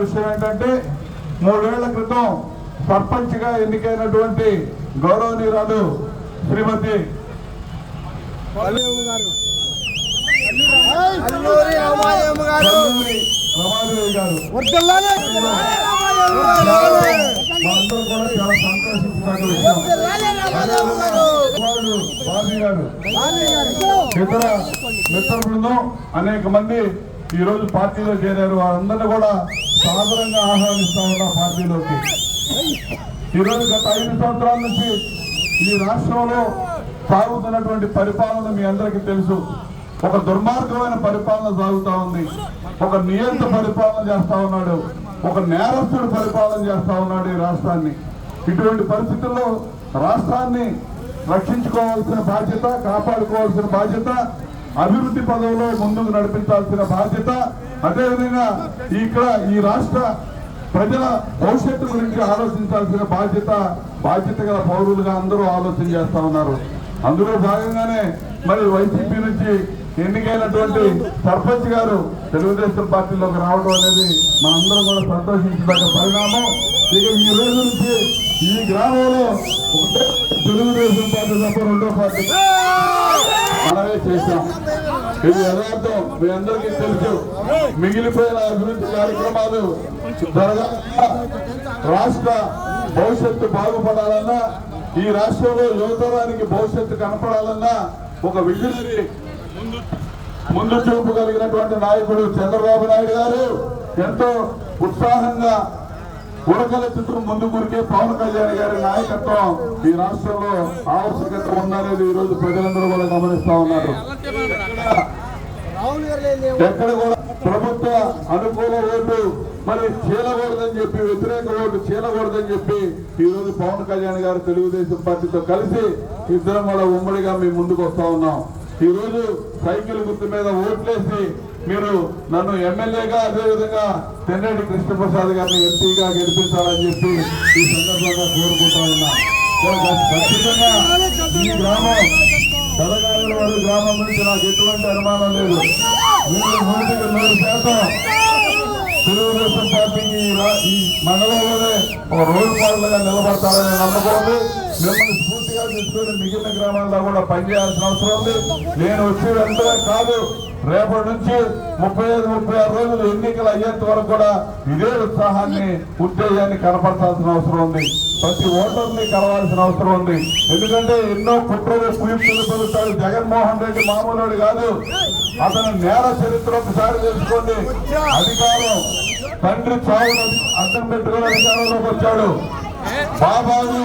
విషయం ఏంటంటే 3 ఏళ్ల క్రితం సర్పంచ్ గా ఎన్నికైనటువంటి గౌరవనీయురాలు శ్రీమతి రమాదేవి గారు మనందరూ కూడా చాలా సంతోషించదగ్గ విషయం. బాబీ గారు ఇతర మిత్ర బృందం అనేక మంది ఈ రోజు పార్టీలో చేరారు. వారందరినీ కూడా సాదరంగా ఆహ్వానిస్తా ఉన్నా పార్టీలోకి. ఈరోజు గత 5 సంవత్సరాల నుంచి ఈ రాష్ట్రంలో సాగుతున్నటువంటి పరిపాలన మీ అందరికీ తెలుసు. ఒక దుర్మార్గమైన పరిపాలన సాగుతా ఉంది. ఒక నియంత్ర పరిపాలన చేస్తా ఉన్నాడు. ఒక నేరస్తుడు పరిపాలన చేస్తా ఉన్నాడు ఈ రాష్ట్రాన్ని. ఇటువంటి పరిస్థితుల్లో రాష్ట్రాన్ని రక్షించుకోవాల్సిన బాధ్యత, కాపాడుకోవాల్సిన బాధ్యత, అభివృద్ధి పదవిలో ముందుకు నడిపించాల్సిన బాధ్యత, అదేవిధంగా ఇక్కడ ఈ రాష్ట్ర ప్రజల భవిష్యత్తు గురించి ఆలోచించాల్సిన బాధ్యత గల పౌరులుగా అందరూ ఆలోచన చేస్తా ఉన్నారు. అందులో భాగంగానే మరి వైసీపీ నుంచి ఎన్నికైనటువంటి సర్పంచ్ గారు తెలుగుదేశం పార్టీలోకి రావడం అనేది మనందరం కూడా సంతోషించదగ్గ పరిణామం. ఇక ఈ రోజు నుంచి ఈ గ్రామంలో తెలుగుదేశం పార్టీ తప్ప రెండో పార్టీ మనమే చేశాం. ఇది యథార్థం, మీ అందరికీ తెలుసు. మిగిలిపోయిన అభివృద్ధి కార్యక్రమాలు జరగాలన్నా, రాష్ట్ర భవిష్యత్తు బాగుపడాలన్నా, ఈ రాష్ట్రంలో యువతరానికి భవిష్యత్తు కనపడాలన్నా ఒక విజనరీ ముందు చూపు కలిగినటువంటి నాయకుడు చంద్రబాబు నాయుడు గారు ఎంతో ఉత్సాహంగా ఉడకలెత్తుతూ ముందుకురికే పవన్ కళ్యాణ్ గారి నాయకత్వం ఈ రాష్ట్రంలో ఆవశ్యకత ఉందనేది ఈ రోజు ప్రజలందరూ కూడా గమనిస్తా ఉన్నారు. ఎక్కడ కూడా ప్రభుత్వ అనుకూల ఓటు మరి చీలకూడదని చెప్పి, వ్యతిరేక ఓటు చీలకూడదని చెప్పి ఈ రోజు పవన్ కళ్యాణ్ గారు తెలుగుదేశం పార్టీతో కలిసి ఇద్దరం కూడా ఉమ్మడిగా మేము ముందుకు వస్తా ఉన్నాం. ఈ రోజు సైకిల్ గుర్తు మీద ఓట్లేసి మీరు నన్ను ఎమ్మెల్యేగా, అదేవిధంగా తెన్నేటి కృష్ణప్రసాద్ గారిని ఎంపీగా గెలిపించాలని చెప్పి ఈ సందర్భంగా కోరుకుంటా ఉన్నా. ఖచ్చితంగా ఈ గ్రామం తెలంగాణ వారి గ్రామం గురించి నాకు ఎటువంటి అనుమానం లేదు. మీరు 100% తెలుగుదేశం పార్టీకి ఈ మండలంలోనే ఒక రోల్ మోడల్గా నిలబడతారని నమ్మకం. మిమ్మల్ని స్ఫూర్తిగా తీసుకొని మిగిలిన గ్రామాల్లో కూడా పనిచేయాల్సిన అవసరం ఉంది. నేను వచ్చి వెంటనే కాదు, రేపటి నుంచి 35-36 రోజులు ఎన్నికలు అయ్యేంత వరకు కూడా ఇదే ఉత్సాహాన్ని, ఉత్తేజాన్ని కనపరచాల్సిన అవసరం ఉంది. ప్రతి ఓటర్ని కలవాల్సిన అవసరం ఉంది. ఎందుకంటే ఎన్నో కుట్రలు, కుయుక్తులు పొందుతాడు జగన్మోహన్ రెడ్డి. మామూలుడు కాదు. అతను నేర చరిత్ర ఒకసారి తెలుసుకోండి. అధికారం తండ్రి చావును అర్థం పెట్టుకుని అధికారంలోకి వచ్చాడు. బాబాని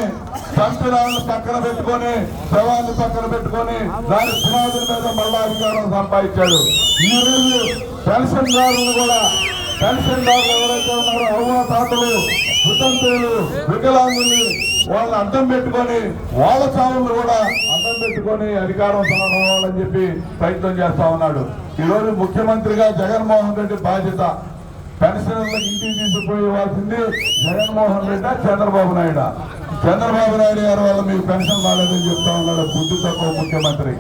సంతులాలను పక్కన పెట్టుకొని, శవాన్ని పక్కన పెట్టుకొని దాని పునాదుల మీద మళ్ళా అధికారం సంపాదించాడు. ఈ రోజు పెన్షన్దారులు కూడా, పెన్షన్దారులు ఎవరైతే ఉన్నారో అవ్వ తాతలు, వితంతువులు, వికలాంగుల్ని వాళ్ళని అడ్డం పెట్టుకొని, వాళ్ళ చావులను కూడా అడ్డం పెట్టుకొని అధికారం రావాలని చెప్పి ప్రయత్నం చేస్తా ఉన్నాడు. ఈ రోజు ముఖ్యమంత్రిగా జగన్మోహన్ రెడ్డి బాధ్యత. పెన్షన్లకు ఇంటికి తీసుకుపోవాల్సింది జగన్మోహన్ రెడ్డి, చంద్రబాబు నాయుడు. చంద్రబాబు నాయుడు గారి వల్ల మీకు పెన్షన్ రాలేదని చెప్తా ఉన్నాడు బుద్ధి తక్కువ ముఖ్యమంత్రి.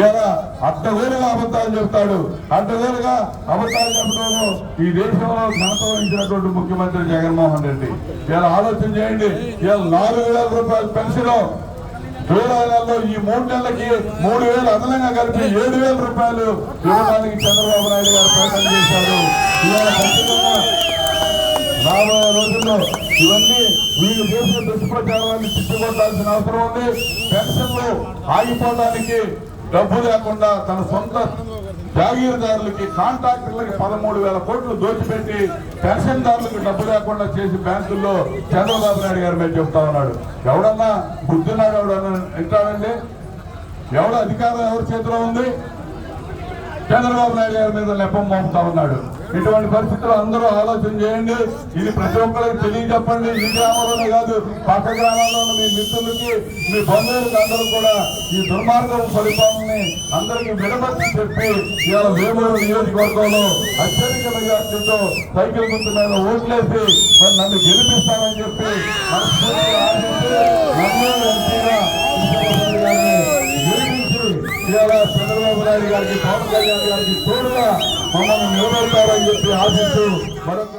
ఇలా అడ్డగోలుగా అబద్ధాలు చెప్తాడు. అడ్డగోలుగా అబద్ధాలు చెప్పడంలో ఈ దేశంలో ఘనత వహించినటువంటి ముఖ్యమంత్రి జగన్మోహన్ రెడ్డి. ఇలా ఆలోచన చేయండి. ఇలా 4,000 రూపాయల పెన్షన్ జూలై నెలలో ఈ 3 నెలలకి 3,000 అదనంగా కలిపి 7,000 రూపాయలు ఇవ్వడానికి చంద్రబాబు నాయుడు గారు ప్రయత్నం చేశారు. ఇవాళ ఖచ్చితంగా రాబోయే రోజుల్లో ఇవన్నీ వీళ్ళు చేసిన దుష్ప్రచారాన్ని తిప్పికొట్టాల్సిన అవసరం ఉంది. పెన్షన్లు ఆగిపోవడానికి డబ్బు లేకుండా తన సొంత జాగీరదారులకి, కాంట్రాక్టర్లకి 13,000 కోట్లు దోచిపెట్టి పెన్షన్దారులకు డబ్బు లేకుండా చేసి బ్యాంకుల్లో చంద్రబాబు నాయుడు గారి మీద చెప్తా ఉన్నాడు. ఎవడన్నా బుద్ధినాడు ఎవడన్నా వింటాడండి? ఎవడ అధికారం ఎవరి చేతిలో ఉంది? చంద్రబాబు నాయుడు గారి మీద నెపం మోపుతా ఉన్నాడు. ఇటువంటి పరిస్థితులు అందరూ ఆలోచన చేయండి. ఇది ప్రతి ఒక్కరికి తెలియజెప్పండి. ఈ గ్రామంలోనే కాదు, పక్క గ్రామాల్లో మీ మిత్రులకి, మీ బంధువులకి అందరూ కూడా ఈ దుర్మార్గం పరిపాలనని అందరికీ విడమర్చి చెప్పి ఇవాళ వేమూరు నియోజకవర్గంలో అత్యధిక మెజార్టీతో సైకిల్ గుర్తు మీద ఓట్లేసి మరి నన్ను గెలిపిస్తానని చెప్పి మనస్ఫూర్తిగా ఇవాళ చంద్రబాబు నాయుడు గారికి, పవన్ కళ్యాణ్ గారికి తోడుగా మమ్మల్ని నిలబెడతారని చెప్పి ఆశిస్తూ మరొక